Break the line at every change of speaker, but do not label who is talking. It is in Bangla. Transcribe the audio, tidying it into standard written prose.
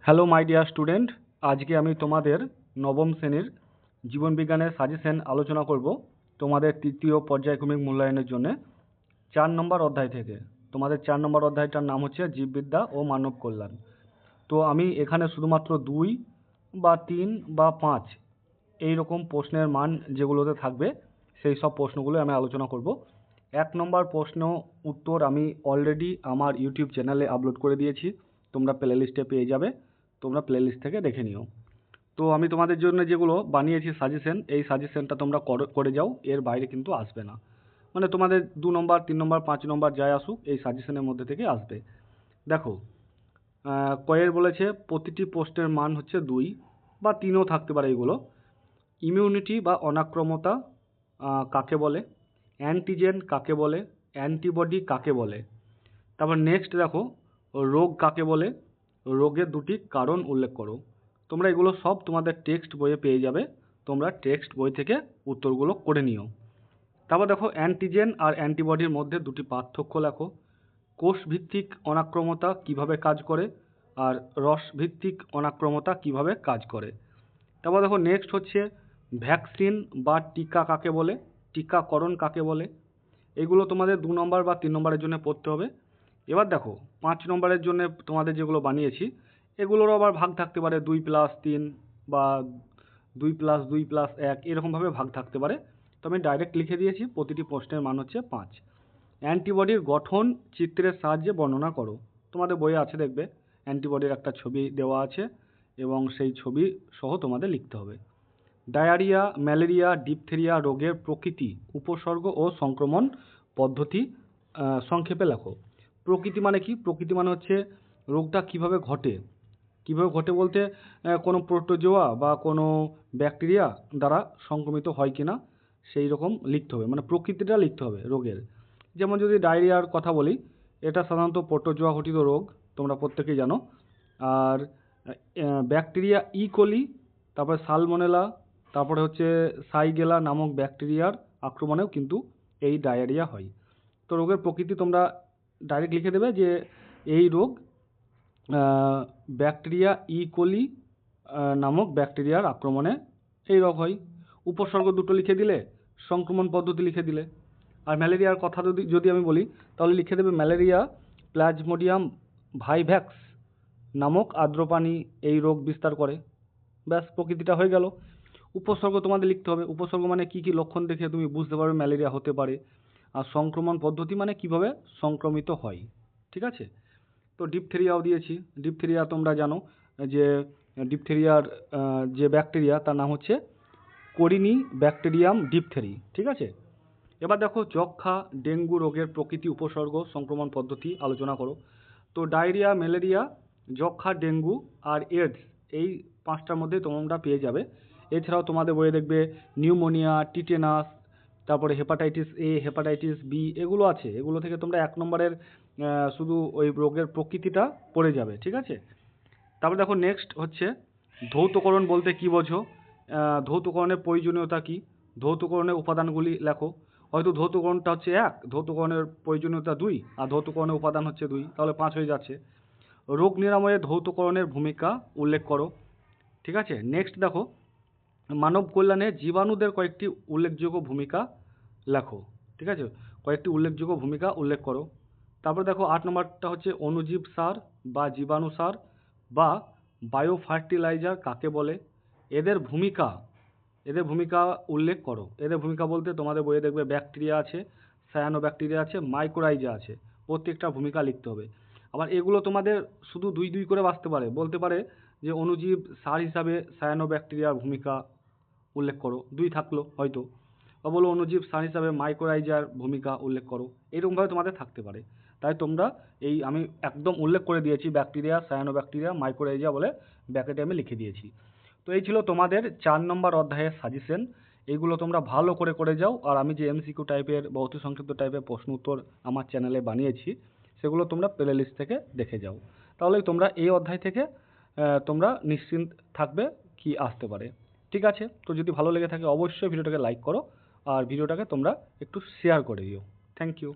হ্যালো মাই ডিয়ার স্টুডেন্ট, আজকে আমি তোমাদের নবম শ্রেণীর জীবন বিজ্ঞানের সাজেশন আলোচনা করব তোমাদের তৃতীয় পর্যায়ক্রমিক মূল্যায়নের জন্য 4 নম্বর অধ্যায় থেকে। তোমাদের 4 নম্বর অধ্যায়টার নাম হচ্ছে জীববিদ্যা ও মানব কল্যাণ। তো আমি এখানে শুধুমাত্র 2 বা 3 বা 5 এই রকম প্রশ্নের মান যেগুলোতে থাকবে সেই সব প্রশ্নগুলো আমি আলোচনা করব। 1 নম্বর প্রশ্ন উত্তর আমি অলরেডি আমার ইউটিউব চ্যানেলে আপলোড করে দিয়েছি, তোমরা প্লে লিস্টে পেয়ে যাবে, তোমরা প্লে লিস্ট থেকে দেখে নিও। তো আমি তোমাদের জন্য যেগুলো বানিয়েছি সাজেশন, এই সাজেশনটা তোমরা করে যাও, এর বাইরে কিন্তু আসবে না। মানে তোমাদের 2 নম্বর 3 নম্বর 5 নম্বর যাই আসুক এই সাজেশনের মধ্যে থেকে আসবে। দেখো, কয়ের বলেছে প্রতিটি প্রশ্নের মান হচ্ছে 2 বা 3ও থাকতে পারে এগুলো। ইমিউনিটি বা অনাক্রমতা কাকে বলে, অ্যান্টিজেন কাকে বলে, অ্যান্টিবডি কাকে বলে। তারপর নেক্সট দেখো, রোগ কাকে বলে, রোগের 2টি কারণ উল্লেখ করো। তোমরা এগুলো সব তোমাদের টেক্সট বইয়ে পেয়ে যাবে, তোমরা টেক্সট বই থেকে উত্তরগুলো করে নিও। তারপর দেখো, অ্যান্টিজেন আর অ্যান্টিবডির মধ্যে 2টি পার্থক্য লেখো। কোষ ভিত্তিক অনাক্রমতা কিভাবে কাজ করে আর রস ভিত্তিক অনাক্রমতা কিভাবে কাজ করে। তারপর দেখো নেক্সট হচ্ছে ভ্যাকসিন বা টিকা কাকে বলে, টিকাকরণ কাকে বলে। এগুলো তোমাদের 2 নম্বর বা 3 নম্বরের জন্য পড়তে হবে। এবার দেখো 5 নম্বরের জন্য তোমাদের যেগুলো বানিয়েছি এগুলোরও আবার ভাগ থাকতে পারে, 2+3 বা 2+2+1 এরকমভাবে ভাগ থাকতে পারে। তো আমি ডাইরেক্ট লিখে দিয়েছি প্রতিটি প্রশ্নের মান হচ্ছে 5। অ্যান্টিবডির গঠন চিত্রের সাহায্যে বর্ণনা করো। তোমাদের বইয়ে আছে দেখবে, অ্যান্টিবডির একটা ছবি দেওয়া আছে এবং সেই ছবি সহ তোমাদের লিখতে হবে। ডায়রিয়া, ম্যালেরিয়া, ডিপথেরিয়া রোগের প্রকৃতি, উপসর্গ ও সংক্রমণ পদ্ধতি সংক্ষেপে লেখো। প্রকৃতি মানে কি? প্রকৃতি মানে হচ্ছে রোগটা কিভাবে ঘটে। কিভাবে ঘটে বলতে কোনো প্রোটোজোয়া বা কোনো ব্যাকটেরিয়া দ্বারা সংক্রমিত হয় কিনা সেই রকম লিখতে হবে, মানে প্রকৃতিটা লিখতে হবে রোগের। যেমন যদি ডায়রিয়ার কথা বলি, এটা সাধারণত প্রোটোজোয়া ঘটিত রোগ, তোমরা প্রত্যেকেই জানো। আর ব্যাকটেরিয়া ইকোলি, তারপরে সালমোনেলা, তারপরে হচ্ছে সাইগেলা নামক ব্যাকটেরিয়ার আক্রমণেও কিন্তু এই ডায়রিয়া হয়। তো রোগের প্রকৃতি তোমরা ডাইরেক্ট লিখে দেবে যে এই রোগ ব্যাকটেরিয়া ইকোলি নামক ব্যাকটেরিয়ার আক্রমণে এই রোগ হয়। উপসর্গ 2টো লিখে দিলে, সংক্রমণ পদ্ধতি লিখে দিলে। আর ম্যালেরিয়ার কথা যদি আমি বলি তাহলে লিখে দেবে ম্যালেরিয়া প্লাজমোডিয়াম ভাইভ্যাক্স নামক আর্দ্রপানি এই রোগ বিস্তার করে। ব্যাস, প্রকৃতিটা হয়ে গেল। উপসর্গ তোমাদের লিখতে হবে। উপসর্গ মানে কি কি লক্ষণ দেখে তুমি বুঝতে পারবে ম্যালেরিয়া হতে পারে। আর সংক্রমণ পদ্ধতি মানে কিভাবে সংক্রমিত হয়। ঠিক আছে? তো ডিপথেরিয়াও দিয়েছি। ডিপথেরিয়া তোমরা জানো যে ডিপথেরিয়ার যে ব্যাকটেরিয়া তার নাম হচ্ছে কোরিনি ব্যাকটেরিয়াম ডিপথেরি। ঠিক আছে? এবার দেখো, যক্ষ্মা ডেঙ্গু রোগের প্রকৃতি, উপসর্গ, সংক্রমণ পদ্ধতি আলোচনা করো। তো ডায়রিয়া, ম্যালেরিয়া, যক্ষ্মা, ডেঙ্গু আর এডস এই 5টার মধ্যে তোমরা পেয়ে যাবে। এছাড়াও তোমাদের বইয়ে দেখবে নিউমোনিয়া, টিটেনাস, তারপরে হেপাটাইটিস এ, হেপাটাইটিস বি এগুলো আছে। এগুলো থেকে তোমরা 1 নম্বরের শুধু ওই রোগের প্রকৃতিটা পড়ে যাবে। ঠিক আছে? তারপরে দেখো নেক্সট হচ্ছে ধৌতকরণ বলতে কি বোঝো, ধৌতকরণের প্রয়োজনীয়তা কি, ধৌতকরণের উপাদানগুলি লেখো। হয়তো ধৌতকরণটা হচ্ছে 1, ধৌতকরণের প্রয়োজনীয়তা 2 আর ধৌতকরণের উপাদান হচ্ছে 2, তাহলে 5 হয়ে যাচ্ছে। রোগ নিরাময়ে ধৌতকরণের ভূমিকা উল্লেখ করো। ঠিক আছে? নেক্সট দেখো, মানব কল্যাণে জীবাণুদের কয়েকটি উল্লেখযোগ্য ভূমিকা লেখো। ঠিক আছে? কয়েকটি উল্লেখযোগ্য ভূমিকা উল্লেখ করো। তারপর দেখো 8 নম্বরটা হচ্ছে অণুজীব সার বা জীবাণু সার বা বায়ো ফার্টিলাইজার কাকে বলে, এদের ভূমিকা উল্লেখ করো। এদের ভূমিকা বলতে তোমাদের বইয়ে দেখবে ব্যাকটেরিয়া আছে, সায়ানো ব্যাকটেরিয়া আছে, মাইক্রোরাইজা আছে, প্রত্যেকটা ভূমিকা লিখতে হবে। আবার এগুলো তোমাদের শুধু 2 করে বাঁচতে পারে, বলতে পারে যে অণুজীব সার হিসাবে সায়ানো ব্যাকটেরিয়ার ভূমিকা উল্লেখ করো, 2 থাকলো হয়তো। বা বলো অণুজীব সার হিসাবে মাইক্রোরাইজার ভূমিকা উল্লেখ করো, এরকমভাবে তোমাদের থাকতে পারে। তাই তোমরা এই আমি একদম উল্লেখ করে দিয়েছি ব্যাকটেরিয়া, সায়ানো ব্যাকটেরিয়া, মাইক্রোরাইজা বলে ব্যাকেটে আমি লিখে দিয়েছি। তো এই ছিল তোমাদের 4 নম্বর অধ্যায়ের সাজেশন। এইগুলো তোমরা ভালো করে যাও। আর আমি যে এমসিকিউ টাইপের বা অতি সংক্ষিপ্ত টাইপের প্রশ্ন উত্তর আমার চ্যানেলে বানিয়েছি সেগুলো তোমরা প্লে লিস্ট থেকে দেখে যাও। তাহলেই তোমরা এই অধ্যায় থেকে তোমরা নিশ্চিন্ত থাকবে কি আসতে পারে। ঠিক আছে? তো যদি ভালো লেগে থাকে অবশ্যই ভিডিওটাকে লাইক করো আর ভিডিওটাকে তোমরা একটু শেয়ার করে দিও। Thank you.